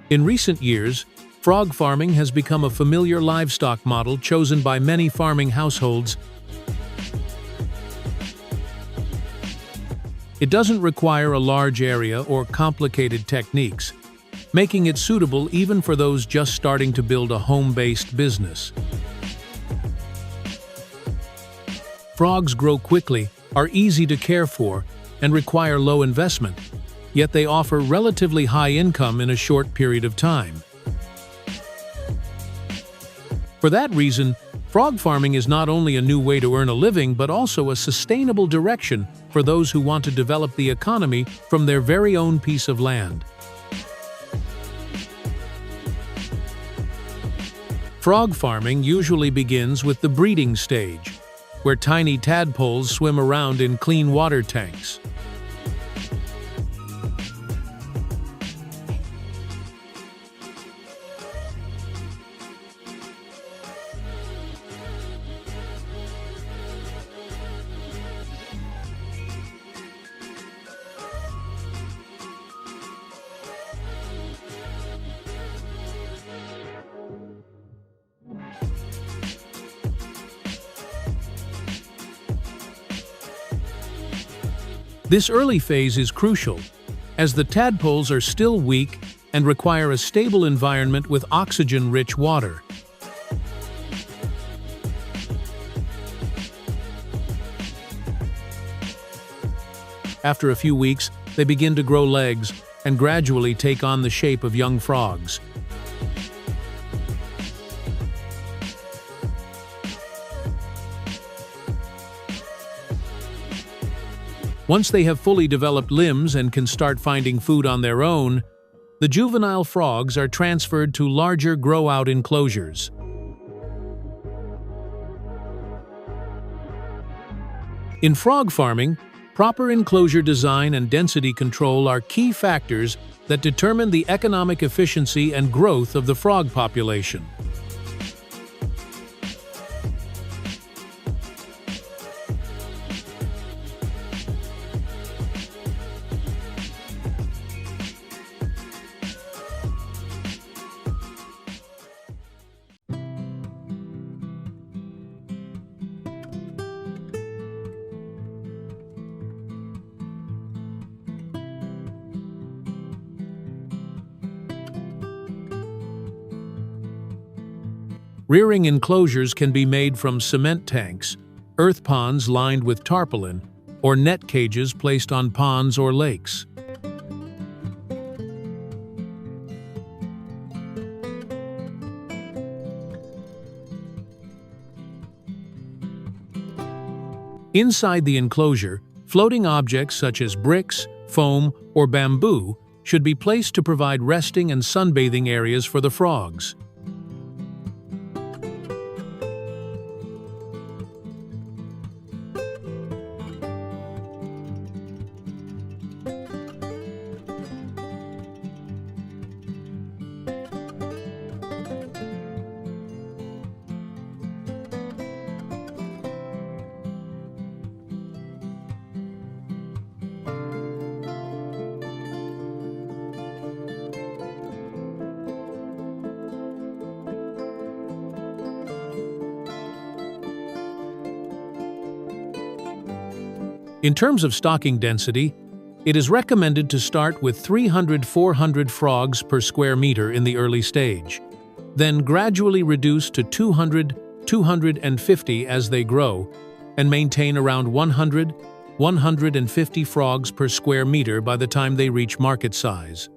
In recent years, frog farming has become a familiar livestock model chosen by many farming households. It doesn't require a large area or complicated techniques, making it suitable even for those just starting to build a home-based business. Frogs grow quickly, are easy to care for, and require low investment, yet they offer relatively high income in a short period of time. For that reason, frog farming is not only a new way to earn a living but also a sustainable direction for those who want to develop the economy from their very own piece of land. Frog farming usually begins with the breeding stage, where tiny tadpoles swim around in clean water tanks. This early phase is crucial, as the tadpoles are still weak and require a stable environment with oxygen-rich water. After a few weeks, they begin to grow legs and gradually take on the shape of young frogs. Once they have fully developed limbs and can start finding food on their own, the juvenile frogs are transferred to larger grow-out enclosures. In frog farming, proper enclosure design and density control are key factors that determine the economic efficiency and growth of the frog population. Rearing enclosures can be made from cement tanks, earth ponds lined with tarpaulin, or net cages placed on ponds or lakes. Inside the enclosure, floating objects such as bricks, foam, or bamboo should be placed to provide resting and sunbathing areas for the frogs. In terms of stocking density, it is recommended to start with 300–400 frogs per square meter in the early stage, then gradually reduce to 200–250 as they grow, and maintain around 100–150 frogs per square meter by the time they reach market size.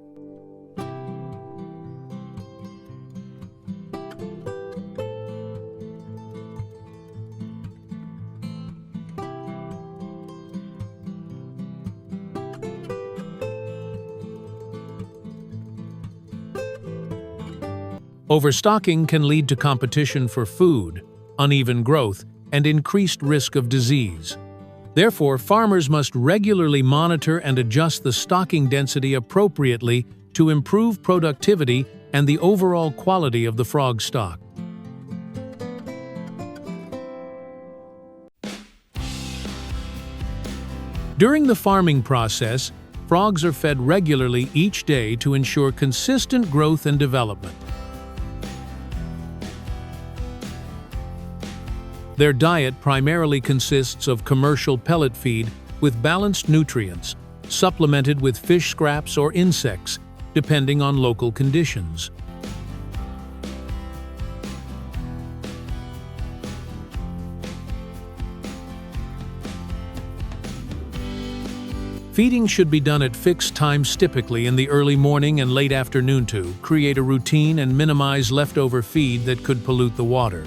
Overstocking can lead to competition for food, uneven growth, and increased risk of disease. Therefore, farmers must regularly monitor and adjust the stocking density appropriately to improve productivity and the overall quality of the frog stock. During the farming process, frogs are fed regularly each day to ensure consistent growth and development. Their diet primarily consists of commercial pellet feed with balanced nutrients, supplemented with fish scraps or insects, depending on local conditions. Feeding should be done at fixed times, typically in the early morning and late afternoon, to create a routine and minimize leftover feed that could pollute the water.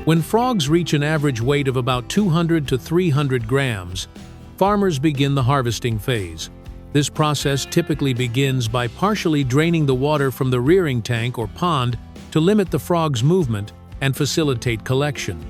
When frogs reach an average weight of about 200 to 300 grams, farmers begin the harvesting phase. This process typically begins by partially draining the water from the rearing tank or pond to limit the frog's movement and facilitate collection.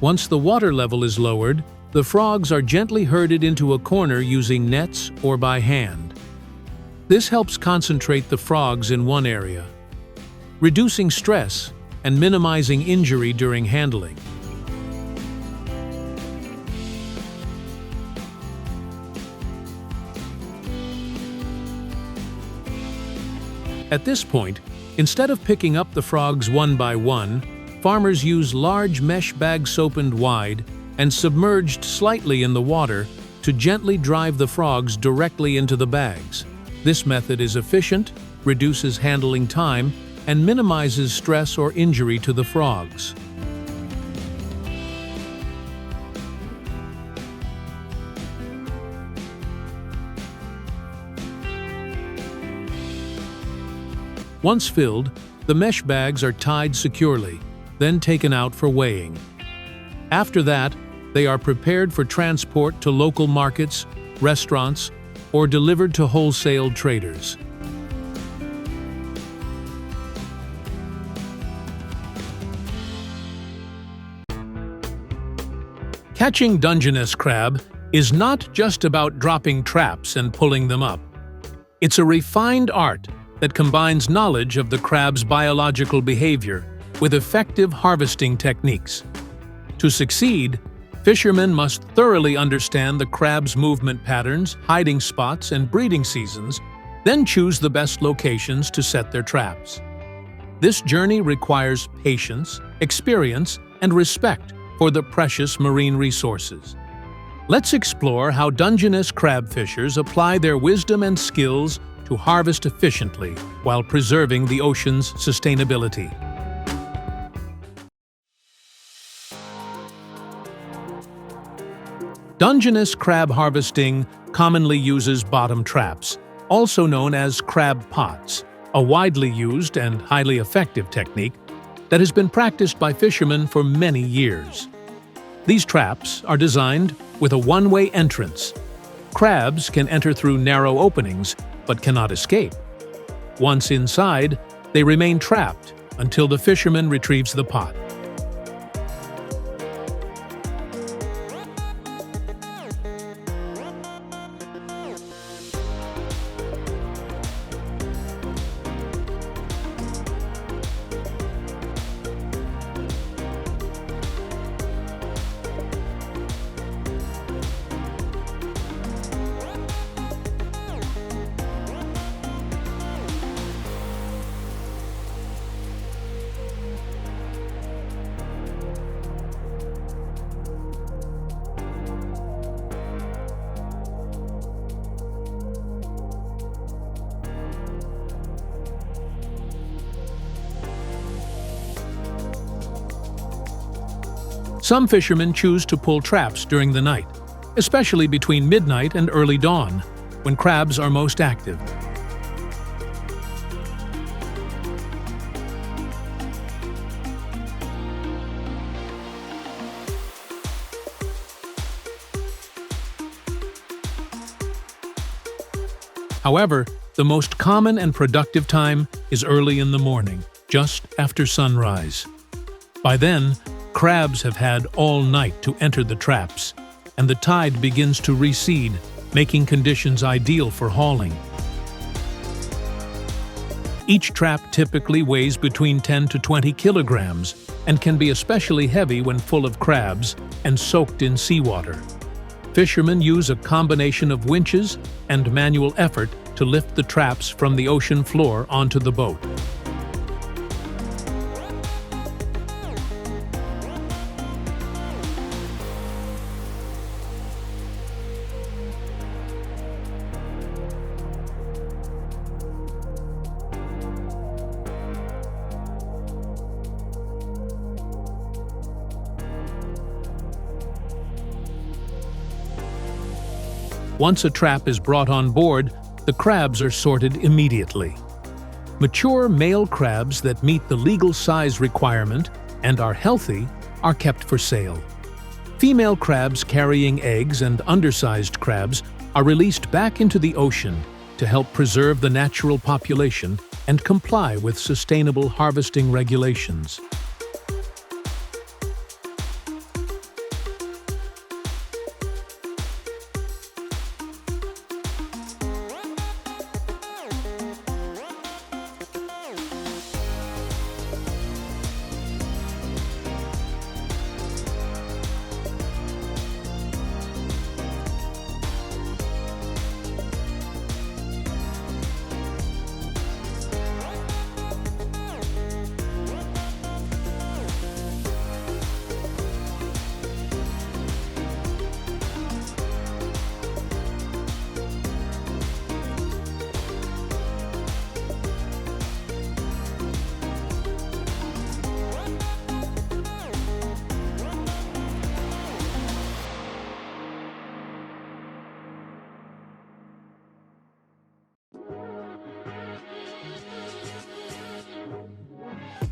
Once the water level is lowered, the frogs are gently herded into a corner using nets or by hand. This helps concentrate the frogs in one area, reducing stress and minimizing injury during handling. At this point, instead of picking up the frogs one by one, farmers use large mesh bags opened wide and submerged slightly in the water to gently drive the frogs directly into the bags. This method is efficient, reduces handling time, and minimizes stress or injury to the frogs. Once filled, the mesh bags are tied securely, then taken out for weighing. After that, they are prepared for transport to local markets, restaurants, or delivered to wholesale traders. Catching Dungeness crab is not just about dropping traps and pulling them up. It's a refined art that combines knowledge of the crab's biological behavior with effective harvesting techniques. To succeed, fishermen must thoroughly understand the crab's movement patterns, hiding spots, and breeding seasons, then choose the best locations to set their traps. This journey requires patience, experience, and respect for the precious marine resources. Let's explore how Dungeness crab fishers apply their wisdom and skills to harvest efficiently while preserving the ocean's sustainability. Dungeness crab harvesting commonly uses bottom traps, also known as crab pots, a widely used and highly effective technique that has been practiced by fishermen for many years. These traps are designed with a one-way entrance. Crabs can enter through narrow openings but cannot escape. Once inside, they remain trapped until the fisherman retrieves the pot. Some fishermen choose to pull traps during the night, especially between midnight and early dawn, when crabs are most active. However, the most common and productive time is early in the morning, just after sunrise. By then, crabs have had all night to enter the traps, and the tide begins to recede, making conditions ideal for hauling. Each trap typically weighs between 10 to 20 kilograms and can be especially heavy when full of crabs and soaked in seawater. Fishermen use a combination of winches and manual effort to lift the traps from the ocean floor onto the boat. Once a trap is brought on board, the crabs are sorted immediately. Mature male crabs that meet the legal size requirement and are healthy are kept for sale. Female crabs carrying eggs and undersized crabs are released back into the ocean to help preserve the natural population and comply with sustainable harvesting regulations.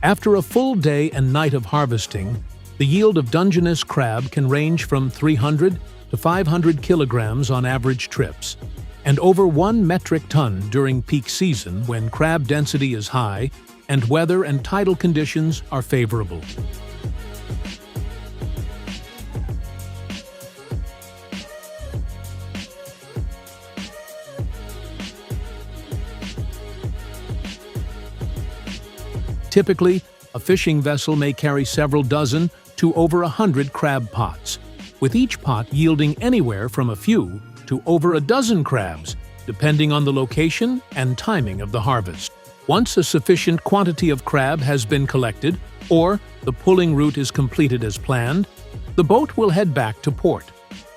After a full day and night of harvesting, the yield of Dungeness crab can range from 300 to 500 kilograms on average trips, and over 1 metric ton during peak season when crab density is high and weather and tidal conditions are favorable. Typically, a fishing vessel may carry several dozen to over 100 crab pots, with each pot yielding anywhere from a few to over a dozen crabs, depending on the location and timing of the harvest. Once a sufficient quantity of crab has been collected, or the pulling route is completed as planned, the boat will head back to port.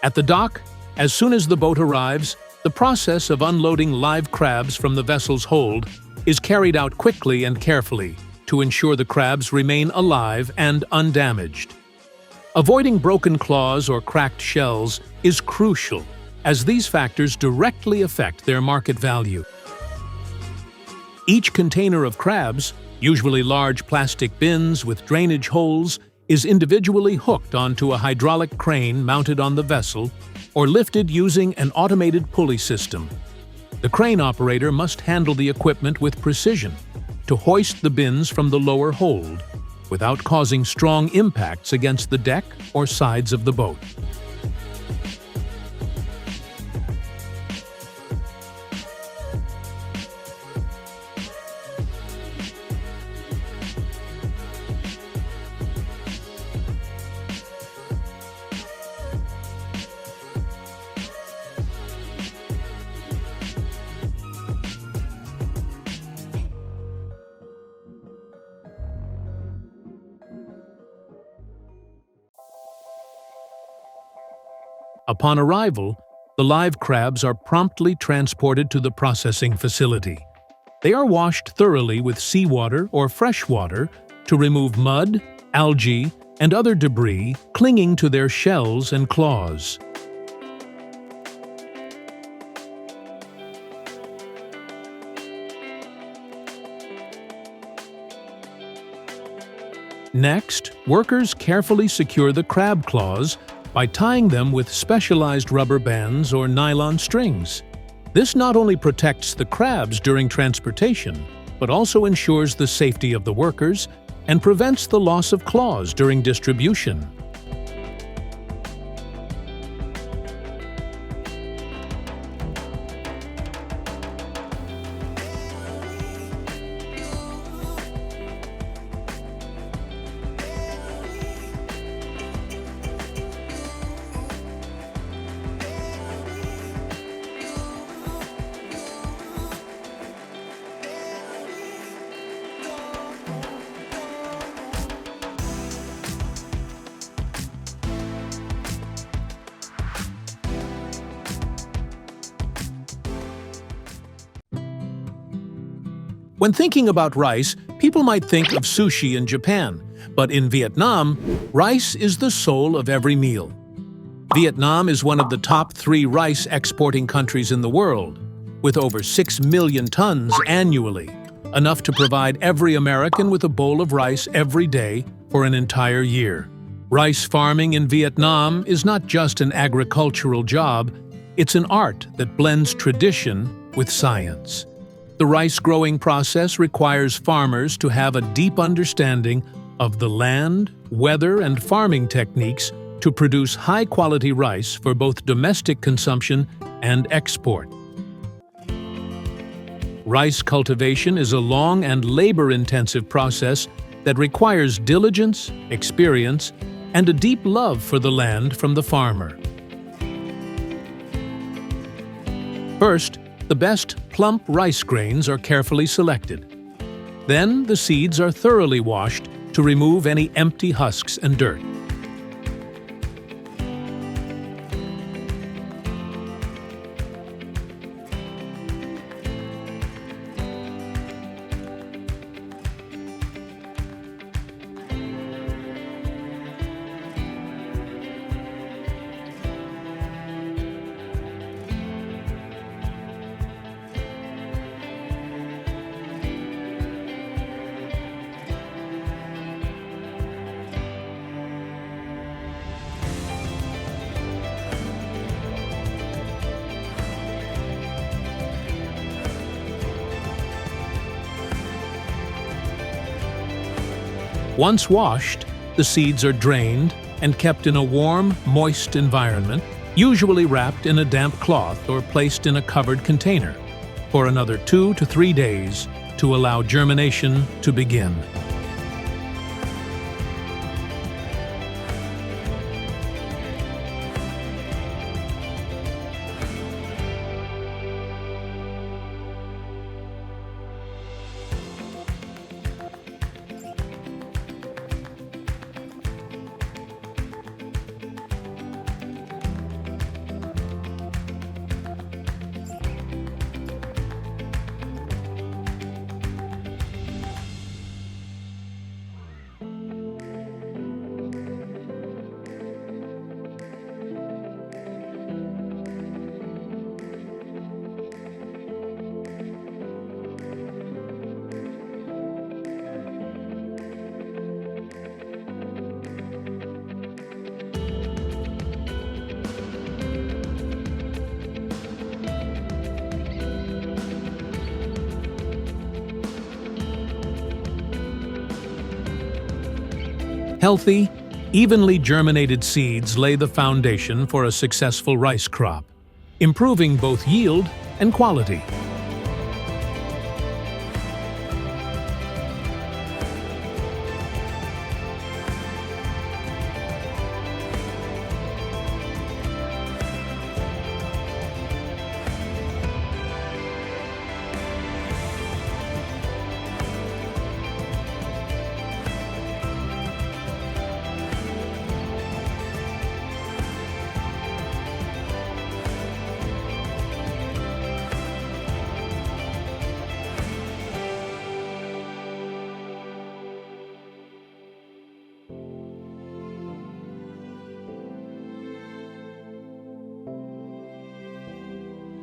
At the dock, as soon as the boat arrives, the process of unloading live crabs from the vessel's hold is carried out quickly and carefully, to ensure the crabs remain alive and undamaged. Avoiding broken claws or cracked shells is crucial, as these factors directly affect their market value. Each container of crabs, usually large plastic bins with drainage holes, is individually hooked onto a hydraulic crane mounted on the vessel or lifted using an automated pulley system. The crane operator must handle the equipment with precision to hoist the bins from the lower hold without causing strong impacts against the deck or sides of the boat. Upon arrival, the live crabs are promptly transported to the processing facility. They are washed thoroughly with seawater or fresh water to remove mud, algae, and other debris clinging to their shells and claws. Next, workers carefully secure the crab claws by tying them with specialized rubber bands or nylon strings. This not only protects the crabs during transportation, but also ensures the safety of the workers and prevents the loss of claws during distribution. When thinking about rice, people might think of sushi in Japan, but in Vietnam, rice is the soul of every meal. Vietnam is one of the top 3 rice exporting countries in the world, with over 6 million tons annually, enough to provide every American with a bowl of rice every day for an entire year. Rice farming in Vietnam is not just an agricultural job, it's an art that blends tradition with science. The rice growing process requires farmers to have a deep understanding of the land, weather, and farming techniques to produce high-quality rice for both domestic consumption and export. Rice cultivation is a long and labor-intensive process that requires diligence, experience, and a deep love for the land from the farmer. First, the best plump rice grains are carefully selected. Then the seeds are thoroughly washed to remove any empty husks and dirt. Once washed, the seeds are drained and kept in a warm, moist environment, usually wrapped in a damp cloth or placed in a covered container, for another 2 to 3 days to allow germination to begin. Healthy, evenly germinated seeds lay the foundation for a successful rice crop, improving both yield and quality.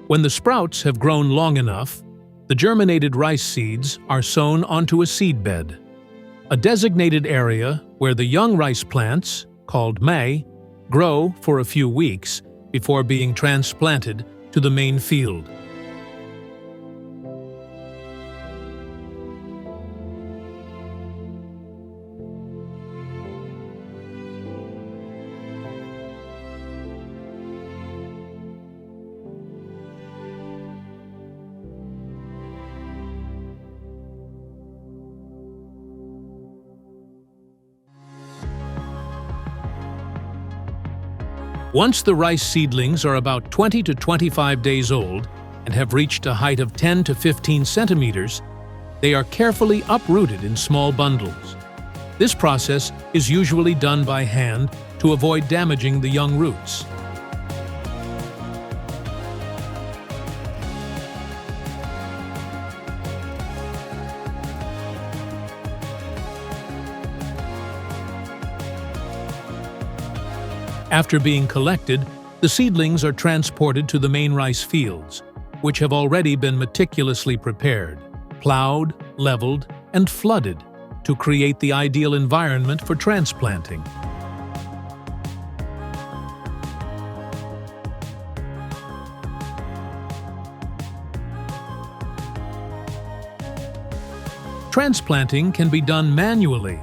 When the sprouts have grown long enough, the germinated rice seeds are sown onto a seed bed, a designated area where the young rice plants, called May, grow for a few weeks before being transplanted to the main field. Once the rice seedlings are about 20 to 25 days old and have reached a height of 10 to 15 centimeters, they are carefully uprooted in small bundles. This process is usually done by hand to avoid damaging the young roots. After being collected, the seedlings are transported to the main rice fields, which have already been meticulously prepared, plowed, leveled, and flooded to create the ideal environment for transplanting. Transplanting can be done manually,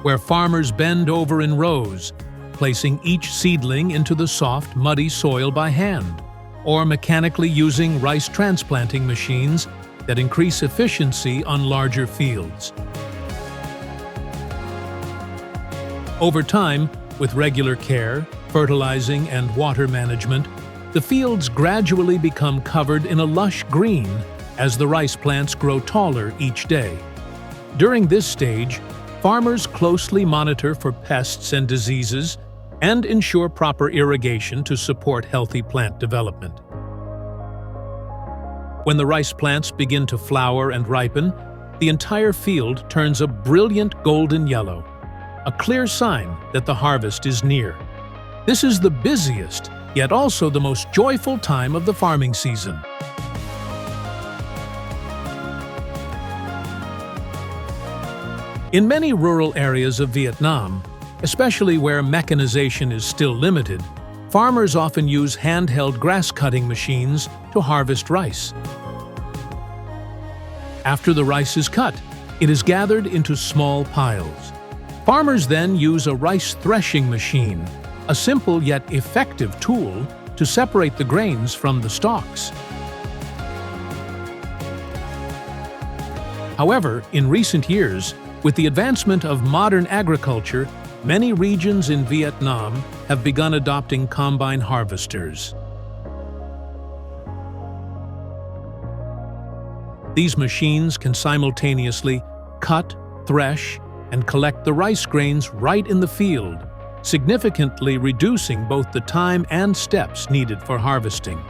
where farmers bend over in rows, placing each seedling into the soft, muddy soil by hand, or mechanically using rice transplanting machines that increase efficiency on larger fields. Over time, with regular care, fertilizing, and water management, the fields gradually become covered in a lush green as the rice plants grow taller each day. During this stage, farmers closely monitor for pests and diseases and ensure proper irrigation to support healthy plant development. When the rice plants begin to flower and ripen, the entire field turns a brilliant golden yellow, a clear sign that the harvest is near. This is the busiest, yet also the most joyful time of the farming season. In many rural areas of Vietnam, especially where mechanization is still limited, farmers often use handheld grass-cutting machines to harvest rice. After the rice is cut, it is gathered into small piles. Farmers then use a rice threshing machine, a simple yet effective tool to separate the grains from the stalks. However, in recent years, with the advancement of modern agriculture, many regions in Vietnam have begun adopting combine harvesters. These machines can simultaneously cut, thresh, and collect the rice grains right in the field, significantly reducing both the time and steps needed for harvesting.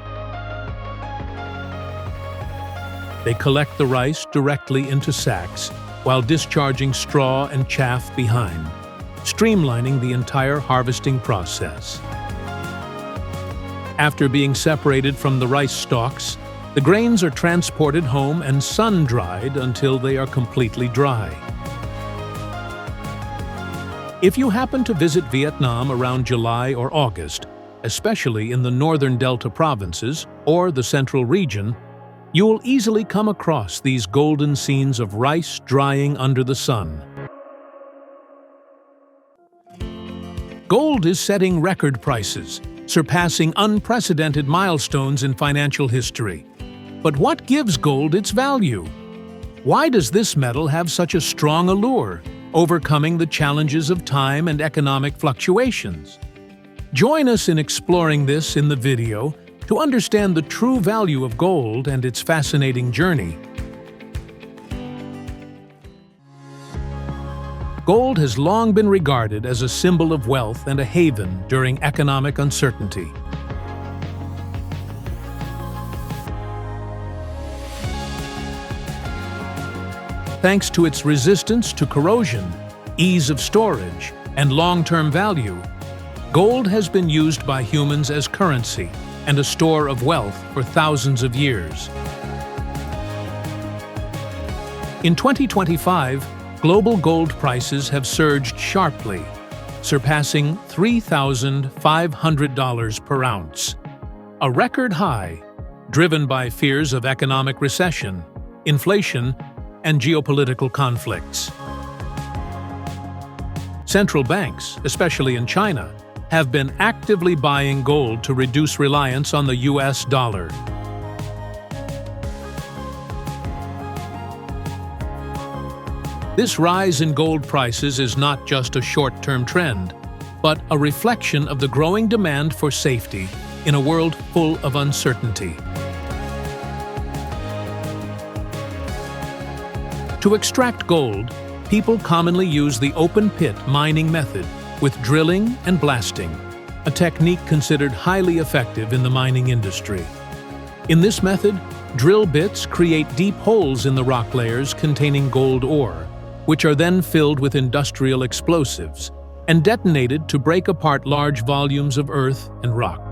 They collect the rice directly into sacks while discharging straw and chaff behind, streamlining the entire harvesting process. After being separated from the rice stalks, the grains are transported home and sun-dried until they are completely dry. If you happen to visit Vietnam around July or August, especially in the northern Delta provinces or the central region, you will easily come across these golden scenes of rice drying under the sun. Gold is setting record prices, surpassing unprecedented milestones in financial history. But what gives gold its value? Why does this metal have such a strong allure, overcoming the challenges of time and economic fluctuations? Join us in exploring this in the video to understand the true value of gold and its fascinating journey. Gold has long been regarded as a symbol of wealth and a haven during economic uncertainty. Thanks to its resistance to corrosion, ease of storage, and long-term value, gold has been used by humans as currency and a store of wealth for thousands of years. In 2025, global gold prices have surged sharply, surpassing $3,500 per ounce, a record high driven by fears of economic recession, inflation, and geopolitical conflicts. Central banks, especially in China, have been actively buying gold to reduce reliance on the US dollar. This rise in gold prices is not just a short-term trend, but a reflection of the growing demand for safety in a world full of uncertainty. To extract gold, people commonly use the open-pit mining method with drilling and blasting, a technique considered highly effective in the mining industry. In this method, drill bits create deep holes in the rock layers containing gold ore, which are then filled with industrial explosives and detonated to break apart large volumes of earth and rock.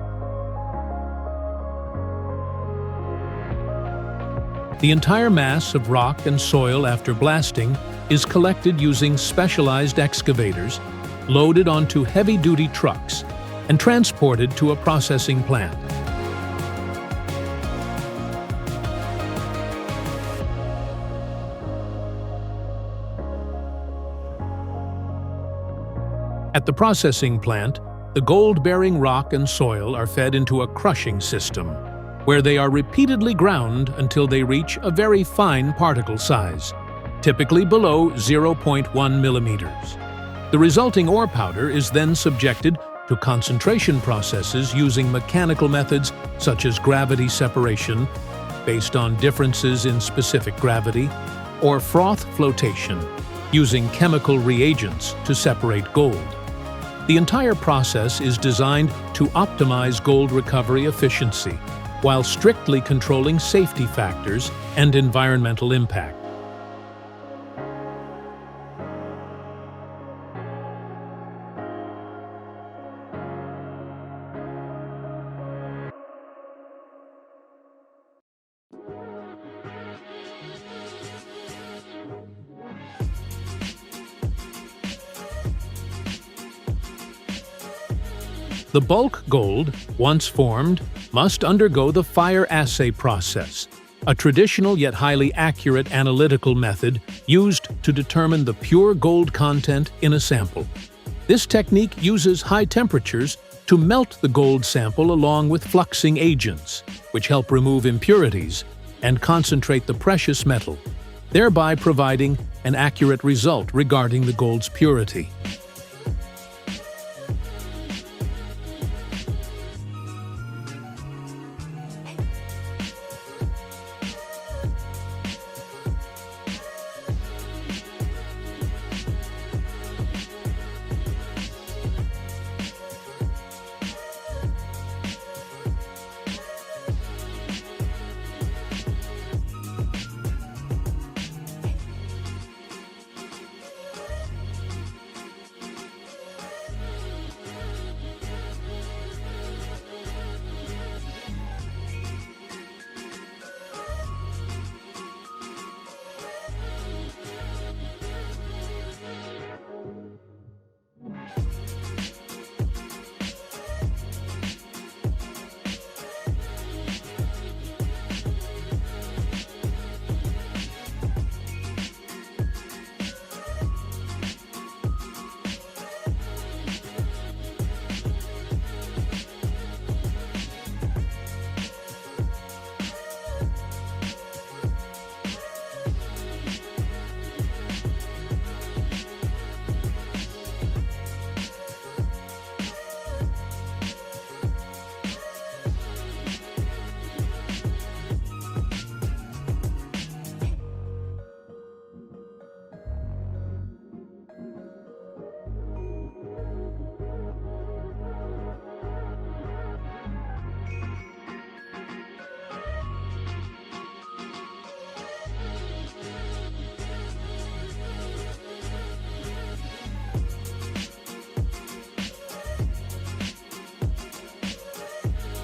The entire mass of rock and soil after blasting is collected using specialized excavators, loaded onto heavy-duty trucks, and transported to a processing plant. At the processing plant, the gold-bearing rock and soil are fed into a crushing system, where they are repeatedly ground until they reach a very fine particle size, typically below 0.1 millimeters. The resulting ore powder is then subjected to concentration processes using mechanical methods such as gravity separation, based on differences in specific gravity, or froth flotation, using chemical reagents to separate gold. The entire process is designed to optimize gold recovery efficiency, while strictly controlling safety factors and environmental impact. The bulk gold, once formed, must undergo the fire assay process, a traditional yet highly accurate analytical method used to determine the pure gold content in a sample. This technique uses high temperatures to melt the gold sample along with fluxing agents, which help remove impurities and concentrate the precious metal, thereby providing an accurate result regarding the gold's purity.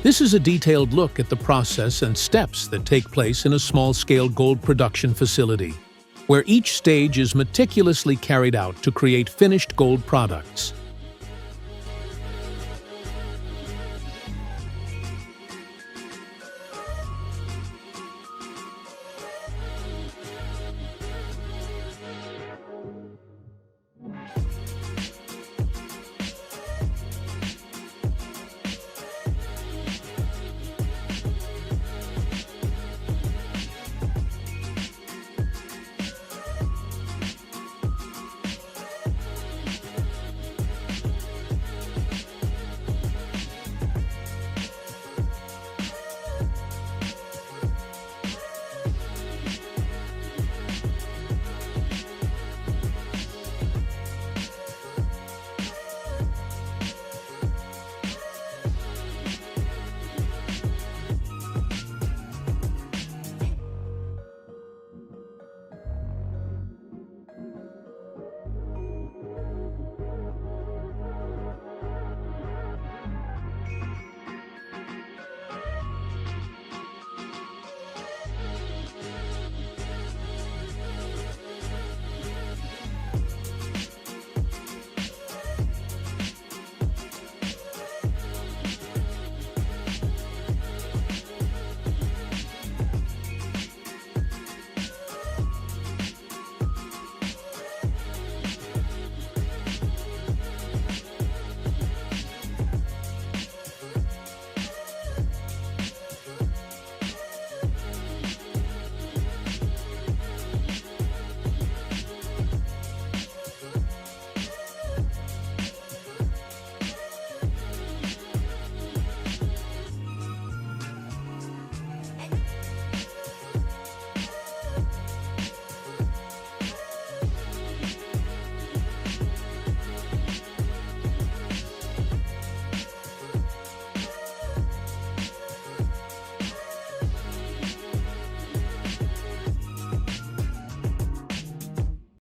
This is a detailed look at the process and steps that take place in a small-scale gold production facility, where each stage is meticulously carried out to create finished gold products.